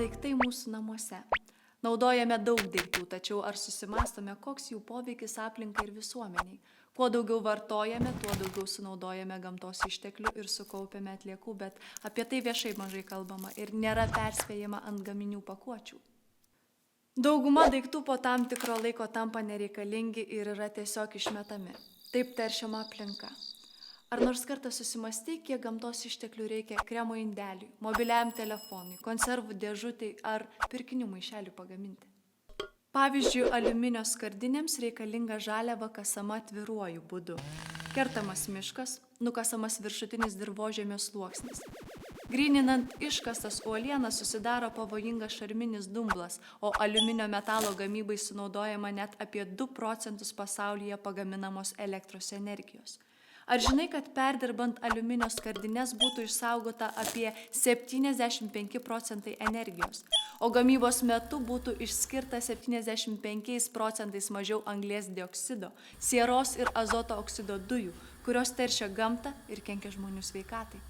daiktai mūsų namuose. Naudojame daug daiktų, tačiau ar susimąstome, koks jų poveikis aplinkai ir visuomeniai? Kuo daugiau vartojame, tuo daugiau sunaudojame gamtos išteklių ir sukaupiame atliekų, bet apie tai viešai mažai kalbama ir nėra perspėjama ant gaminių pakuočių. Dauguma daiktų po tam tikro laiko tampa nereikalingi ir yra tiesiog išmetami. Taip teršiama aplinka. Ar nors kartą susimąstyk, kiek gamtos išteklių reikia kremo indeliui, mobiliajam telefonui, konservų dėžutei ar pirkinių maišelių pagaminti? Pavyzdžiui, aliuminio skardinėms reikalinga žaliava kasama atviruoju būdu. Kertamas miškas, nukasamas viršutinis dirvožemio sluoksnis. Gryninant iškastas uolienas susidaro pavojingas šarminis dumblas, o aliuminio metalo gamybai sunaudojama net apie 2 procentus pasaulyje pagaminamos elektros energijos. Ar žinai, kad perdirbant aliuminio skardines būtų išsaugota apie 75 procentai energijos, o gamybos metu būtų išskirta 75 procentais mažiau anglies dioksido, sieros ir azoto oksido dujų, kurios teršia gamtą ir kenkia žmonių sveikatai?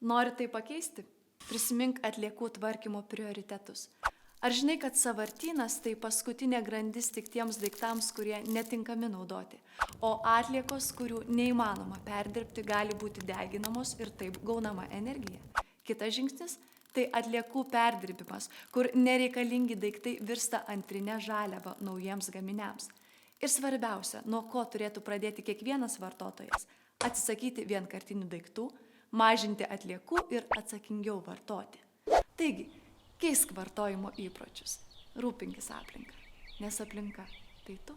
Nori tai pakeisti? Prisimink atliekų tvarkymo prioritetus. Ar žinai, kad sąvartynas tai paskutinė grandis tik tiems daiktams, kurie netinkami naudoti, o atliekos, kurių neįmanoma perdirbti, gali būti deginamos ir taip gaunama energija? Kitas žingsnis – tai atliekų perdirbimas, kur nereikalingi daiktai virsta antrinę žaliavą naujiems gaminiams. Ir svarbiausia, nuo ko turėtų pradėti kiekvienas vartotojas – atsisakyti vienkartinių daiktų, mažinti atliekų ir atsakingiau vartoti. Taigi, keisk vartojimo įpročius, rūpinkis aplinką, nes aplinka tai tu.